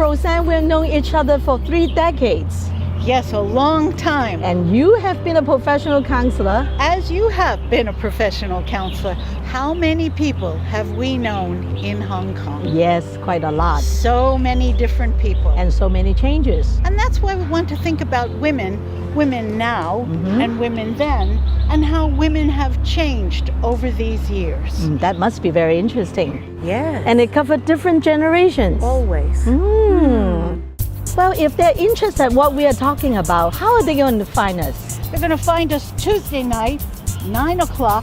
Rosann, we've known each other for 3 decades. Yes, a long time. And you have been a professional counselor. As you have been a professional counselor, how many people have we known in Hong Kong? Yes, quite a lot. So many different people. And so many changes. And that's why we want to think about women now and women then, and how women have changed over these years. That must be very interesting. Yes. And it covered different generations. Always. Well, if they're interested in what we are talking about, how are they going to find us? You're going to find us Tuesday night, 9 o'clock,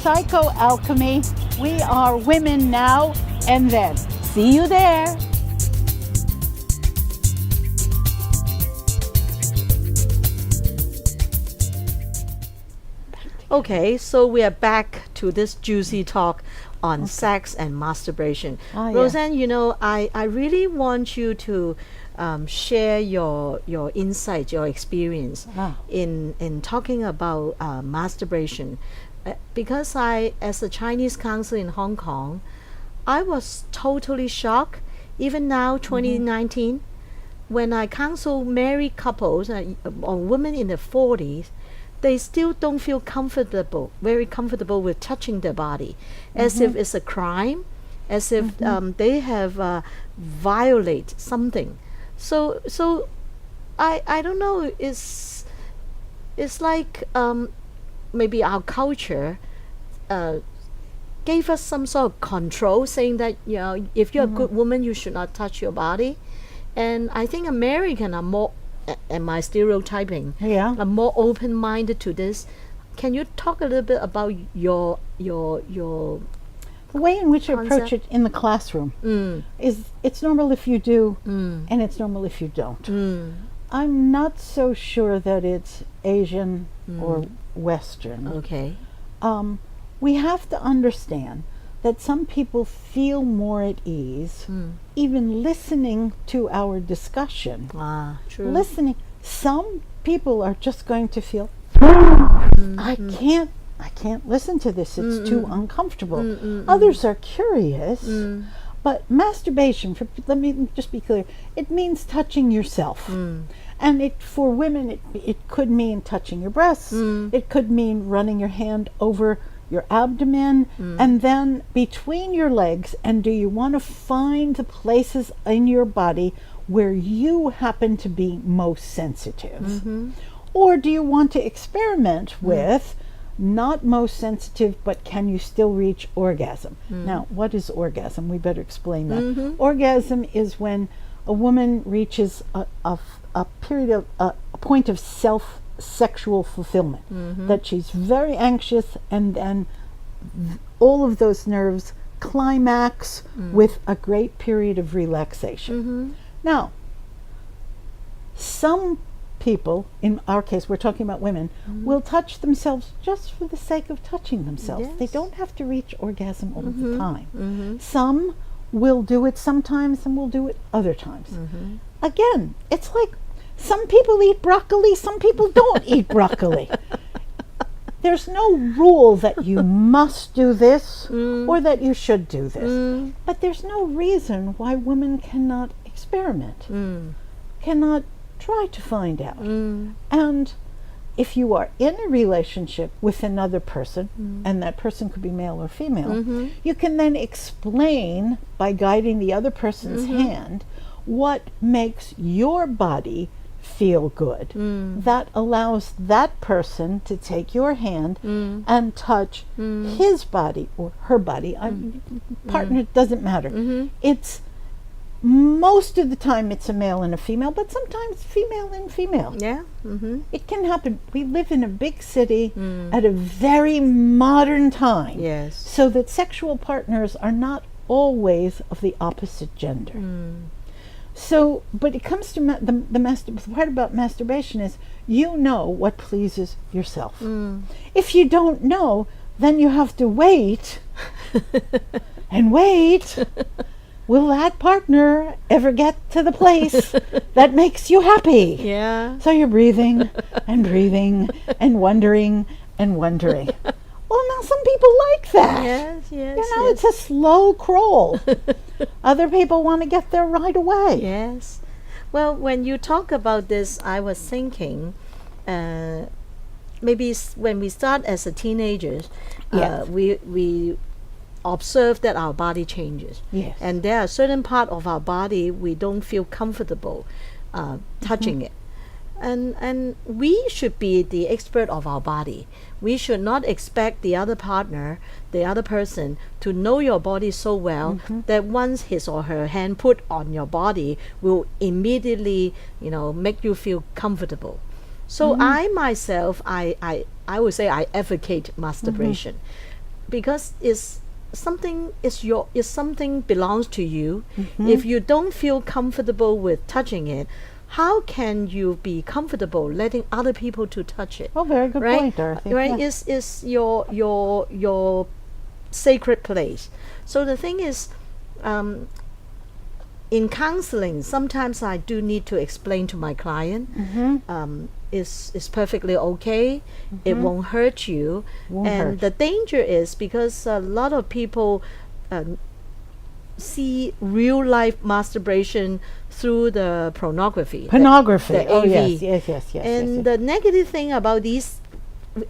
PsychoAlchemy. We are Women Now and Then. See you there. Okay, so we are back to this juicy talk on sex and masturbation. Rosann, you know, I really want you to share your insight, your experience in talking about masturbation. Because as a Chinese counselor in Hong Kong, I was totally shocked, even now, 2019, when I counsel married couples or women in their 40s, they still don't feel very comfortable with touching their body, as if it's a crime, as if they have violated something. So I don't know, it's like maybe our culture gave us some sort of control, saying that, you know, if you're a good woman, you should not touch your body. And I think Americans are more, am I stereotyping? Yeah. Are more open-minded to this. Can you talk a little bit about your The way in which I approach it in the classroom is it's normal if you do, and it's normal if you don't. I'm not so sure that it's Asian or Western. Okay. We have to understand that some people feel more at ease even listening to our discussion. True. Listening. Some people are just going to feel, I can't listen to this, it's too uncomfortable. Others are curious, but masturbation, let me just be clear, it means touching yourself. And for women, it could mean touching your breasts, it could mean running your hand over your abdomen and then between your legs, and do you want to find the places in your body where you happen to be most sensitive? Or do you want to experiment with not most sensitive, but can you still reach orgasm? Now, what is orgasm? We better explain that. Orgasm is when a woman reaches a period of a point of sexual fulfillment, that she's very anxious, and then all of those nerves climax with a great period of relaxation. Now, some people, in our case, we're talking about women, will touch themselves just for the sake of touching themselves. They don't have to reach orgasm all the time. Some will do it sometimes and will do it other times. Again, it's like some people eat broccoli, some people don't eat broccoli. There's no rule that you must do this or that you should do this. But there's no reason why women cannot experiment, cannot try to find out. And if you are in a relationship with another person, and that person could be male or female, you can then explain by guiding the other person's hand what makes your body feel good. That allows that person to take your hand and touch his body or her body. Partner, doesn't matter. It's most of the time it's a male and a female, but sometimes female and female. Yeah. It can happen. We live in a big city at a very modern time. Yes. So that sexual partners are not always of the opposite gender. So, but it comes to the part about masturbation is, you know what pleases yourself. If you don't know, then you have to wait and wait. Will that partner ever get to the place that makes you happy? Yeah. So you're breathing and breathing and wondering and wondering. Well, now some people like that. Yes, yes. You know, it's a slow crawl. Other people want to get there right away. Yes. Well, when you talk about this, I was thinking, maybe when we start as a teenagers, Yes. we observe that our body changes. Yes. And there are certain part of our body we don't feel comfortable touching it. And we should be the expert of our body. We should not expect the other partner, the other person, to know your body so well that once his or her hand put on your body will immediately, make you feel comfortable. So I myself, I would say I advocate masturbation because it's something belongs to you. If you don't feel comfortable with touching it, how can you be comfortable letting other people to touch it? Oh, very good right? point, Dorothy. Right? Yes. Is your sacred place. So the thing is, in counseling, sometimes I do need to explain to my client, it's perfectly okay. It won't hurt you. The danger is because a lot of people see real life masturbation through the pornography. The Oh, AV. yes. And the negative thing about these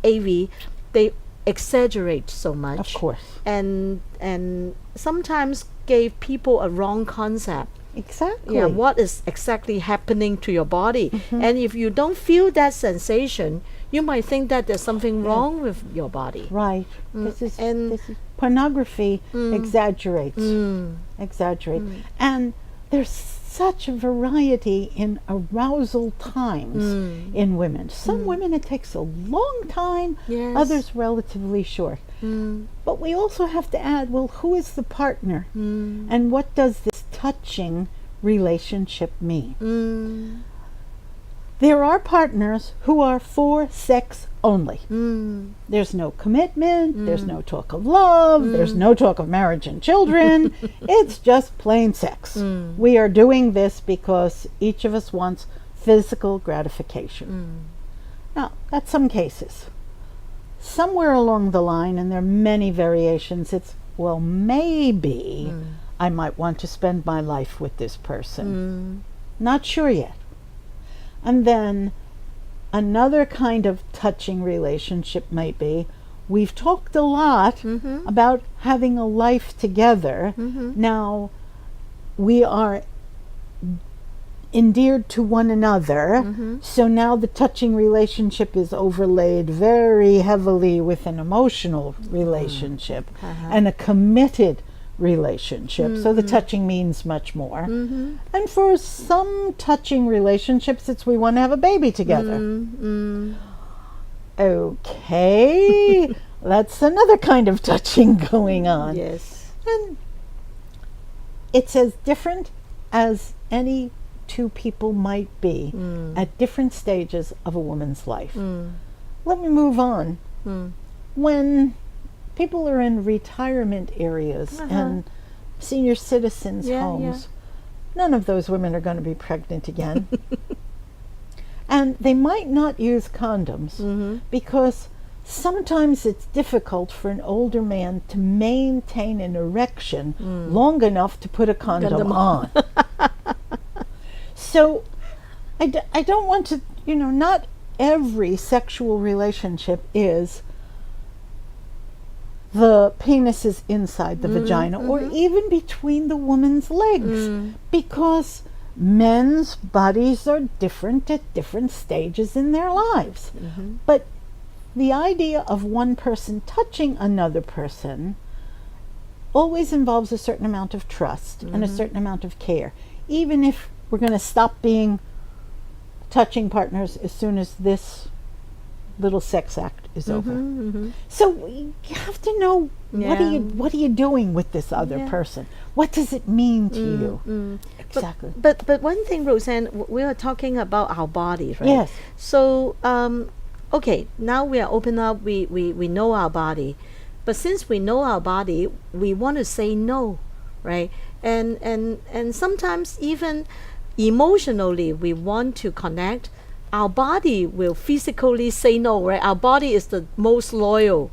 AV, they exaggerate so much. Of course. And sometimes gave people a wrong concept. Exactly. Yeah, what is exactly happening to your body? And if you don't feel that sensation, you might think that there's something wrong with your body. Right. This is pornography exaggerates. And there's such a variety in arousal times in women. Some women it takes a long time, Yes. others relatively short. But we also have to add, well, who is the partner? And what does this touching relationship mean? There are partners who are for sex only. There's no commitment, there's no talk of love, there's no talk of marriage and children. It's just plain sex. We are doing this because each of us wants physical gratification. Now, that's some cases. Somewhere along the line, and there are many variations, it's, well, maybe I might want to spend my life with this person. Not sure yet. And then another kind of touching relationship might be, we've talked a lot about having a life together. Now, we are endeared to one another, so now the touching relationship is overlaid very heavily with an emotional relationship and a committed relationship. So the touching means much more. And for some touching relationships, it's we want to have a baby together. Okay, that's another kind of touching going on. Yes. And it's as different as any two people might be at different stages of a woman's life. Let me move on. When people are in retirement areas and senior citizens' homes, none of those women are going to be pregnant again. And they might not use condoms because sometimes it's difficult for an older man to maintain an erection long enough to put a condom on. So I don't want to, not every sexual relationship is the penis is inside the vagina or even between the woman's legs, because men's bodies are different at different stages in their lives. But the idea of one person touching another person always involves a certain amount of trust and a certain amount of care, even if we're going to stop being touching partners as soon as this little sex act is over. So you have to know what are you doing with this other person? What does it mean to you? Exactly. But one thing, Rosann, we are talking about our bodies, right? Yes. So okay, now we are open up. We know our body, but since we know our body, we want to say no, right? And sometimes even emotionally we want to connect. Our body will physically say no, right? Our body is the most loyal.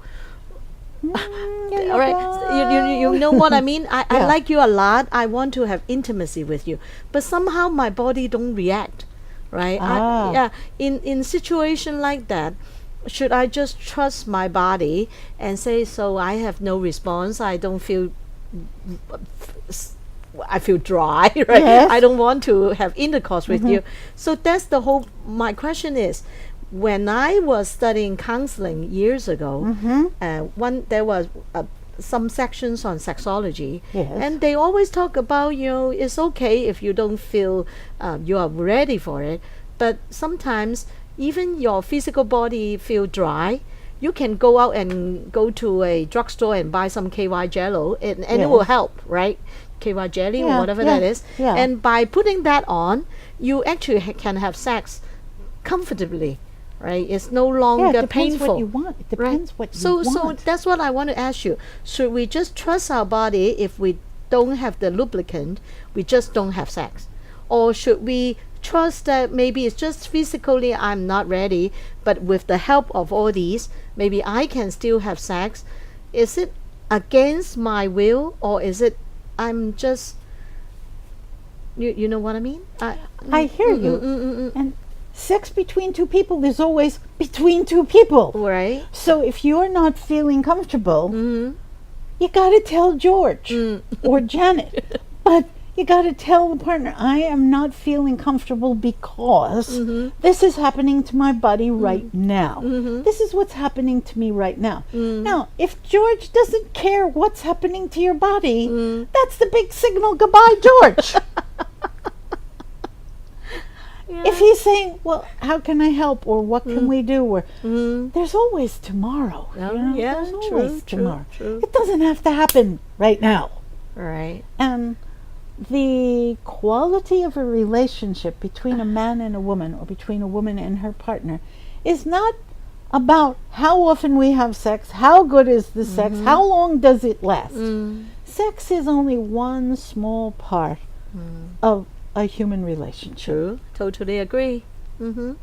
All right, you know what I mean? I like you a lot. I want to have intimacy with you, but somehow my body don't react, right? In situation like that, should I just trust my body and say, so I have no response, I don't feel, I feel dry, right? Yes. I don't want to have intercourse with you. So that's the whole, my question is, when I was studying counseling years ago, there was some sections on sexology, and they always talk about, it's okay if you don't feel you are ready for it, but sometimes even your physical body feel dry, you can go out and go to a drugstore and buy some KY Jello, and it will help, right? KY jelly or whatever that is. And by putting that on, you actually can have sex comfortably, right? It's no longer it depends painful. what you want. It depends what you want. So that's what I want to ask you. Should we just trust our body if we don't have the lubricant, we just don't have sex? Or should we trust that maybe it's just physically I'm not ready, but with the help of all these, maybe I can still have sex? Is it against my will, or is it I'm just, you know what I mean? I hear you. And sex between two people is always between two people. Right. So if you're not feeling comfortable, you got to tell George or Janet. But you got to tell the partner, I am not feeling comfortable because this is happening to my body right now. This is what's happening to me right now. Now, if George doesn't care what's happening to your body, that's the big signal, goodbye, George. If he's saying, well, how can I help, or what can we do, or there's always tomorrow. There's always tomorrow. True. It doesn't have to happen right now. Right. And the quality of a relationship between a man and a woman, or between a woman and her partner, is not about how often we have sex, how good is the sex, how long does it last. Sex is only one small part of a human relationship. True. Totally agree. So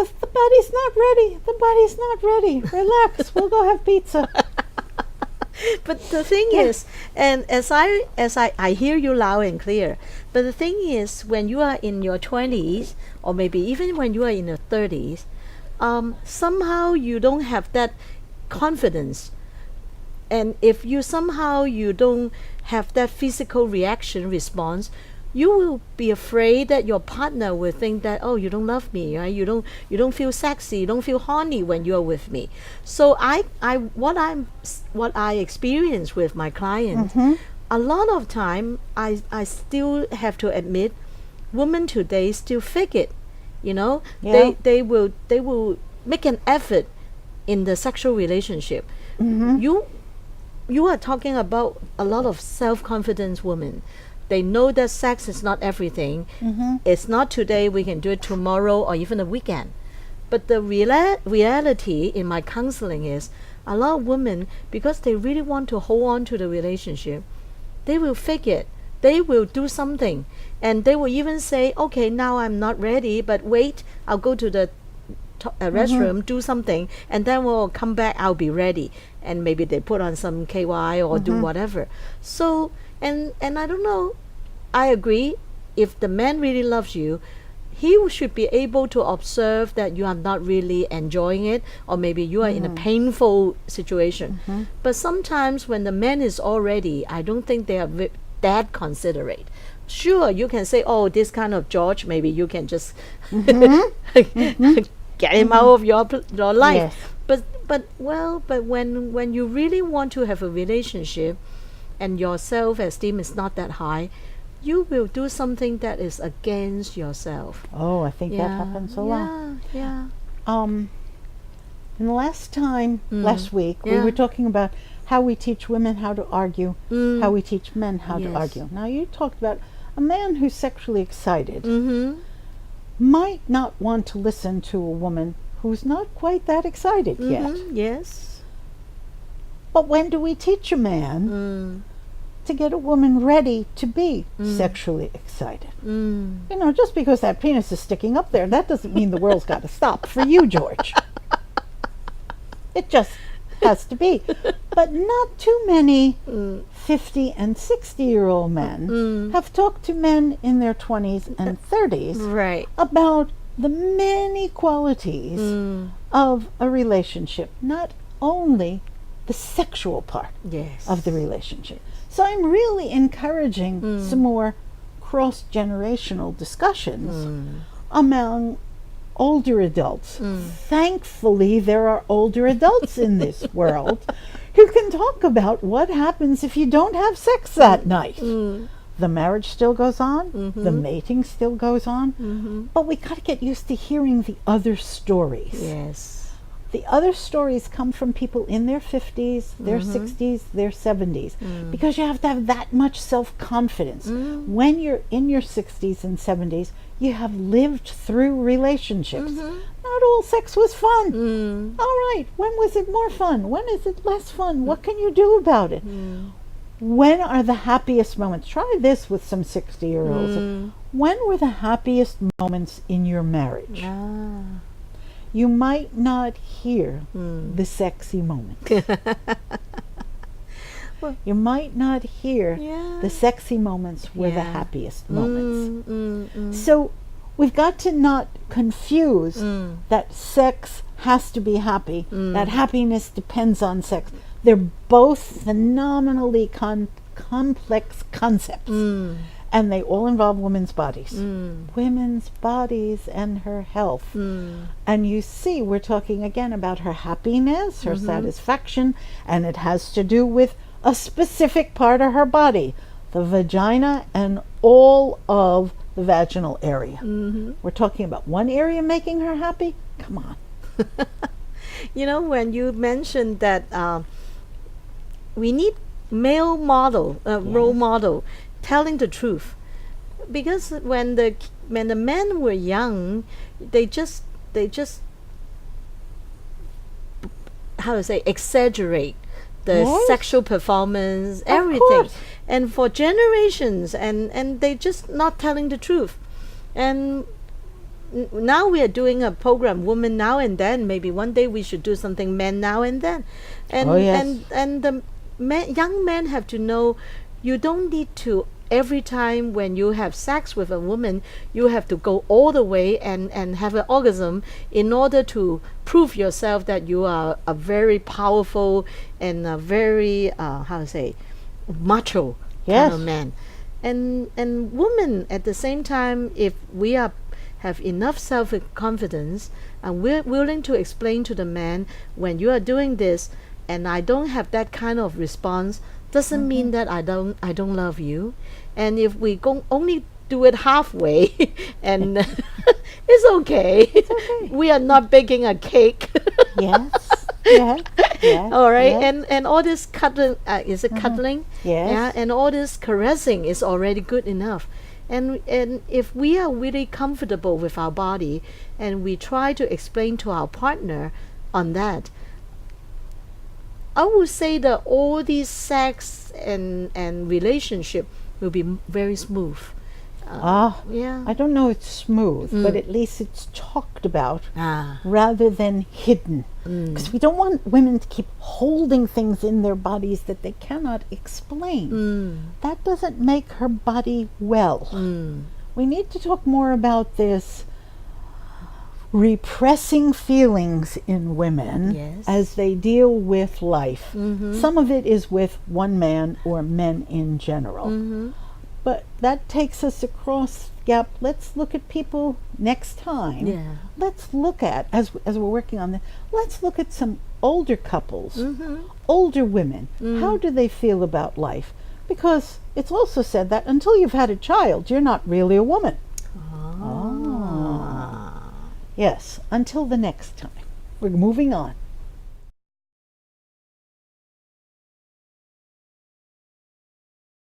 if the body's not ready, the body's not ready. Relax. We'll go have pizza. But the thing is, and as I hear you loud and clear, but the thing is, when you are in your 20s, or maybe even when you are in your 30s, somehow you don't have that confidence. And if you somehow you don't have that physical reaction response, you will be afraid that your partner will think that, oh, you don't love me, right? You don't feel sexy, you don't feel horny when you are with me. So what I experience with my clients, a lot of time I still have to admit, women today still fake it. They will make an effort in the sexual relationship. You are talking about a lot of self-confidence women. They know that sex is not everything. It's not today, we can do it tomorrow or even a weekend. But the reality in my counseling is, a lot of women, because they really want to hold on to the relationship, they will fake it. They will do something. And they will even say, okay, now I'm not ready, but wait, I'll go to the restroom, do something, and then we'll come back, I'll be ready. And maybe they put on some KY or do whatever. So, and I don't know, I agree, if the man really loves you, he should be able to observe that you are not really enjoying it, or maybe you are in a painful situation. But sometimes when the man is all ready, I don't think they are that considerate. Sure, you can say, oh, this kind of George, maybe you can just get him out of your life. But when you really want to have a relationship and your self-esteem is not that high, you will do something that is against yourself. Oh, I think that happens a lot. And the last week, we were talking about how we teach women how to argue, how we teach men how to argue. Now, you talked about a man who's sexually excited might not want to listen to a woman who's not quite that excited yet. Yes. But when do we teach a man to get a woman ready to be sexually excited? Just because that penis is sticking up there, that doesn't mean the world's got to stop for you, George. It just has to be. But not too many 50 and 60-year-old men have talked to men in their 20s and 30s Right. about the many qualities of a relationship, not only the sexual part Yes. of the relationship. So I'm really encouraging some more cross-generational discussions among older adults. Thankfully, there are older adults in this world who can talk about what happens if you don't have sex that night. The marriage still goes on, the mating still goes on, but we got to get used to hearing the other stories. Yes. The other stories come from people in their 50s, their 60s, their 70s, because you have to have that much self-confidence. When you're in your 60s and 70s, you have lived through relationships. Not all sex was fun. All right, when was it more fun? When is it less fun? What can you do about it? When are the happiest moments? Try this with some 60-year-olds. When were the happiest moments in your marriage? You might not hear the sexy moments. You might not hear the sexy moments were the happiest moments. So we've got to not confuse that sex has to be happy, that happiness depends on sex. They're both phenomenally complex concepts. And they all involve women's bodies. Women's bodies and her health. And you see, we're talking again about her happiness, her satisfaction, and it has to do with a specific part of her body, the vagina and all of the vaginal area. We're talking about one area making her happy? Come on. You know, when you mentioned that we need male model, role model, telling the truth, because when the men were young, they just how to say, exaggerate the sexual performance, everything, and for generations, and they just not telling the truth. And now we are doing a program, Woman Now and Then. Maybe one day we should do something, Men Now and Then. And and the young men have to know, you don't need to, every time when you have sex with a woman, you have to go all the way and have an orgasm in order to prove yourself that you are a very powerful and a very, how to say, macho kind of man. And women, at the same time, if we have enough self-confidence and we're willing to explain to the man, when you are doing this and I don't have that kind of response, doesn't mean that I don't love you. And if we only do it halfway, and it's okay. It's okay. We are not baking a cake. All right. And all this cuddling, is it cuddling? Yeah. And all this caressing is already good enough. And if we are really comfortable with our body, and we try to explain to our partner on that, I would say that all these sex and relationship will be very smooth. I don't know it's smooth, but at least it's talked about rather than hidden. Because we don't want women to keep holding things in their bodies that they cannot explain. That doesn't make her body well. We need to talk more about this repressing feelings in women as they deal with life. Some of it is with one man or men in general. But that takes us across the gap. Let's look at people next time. Let's look at, as we're working on this, let's look at some older couples, older women. How do they feel about life? Because it's also said that until you've had a child, you're not really a woman. Yes, until the next time. We're moving on.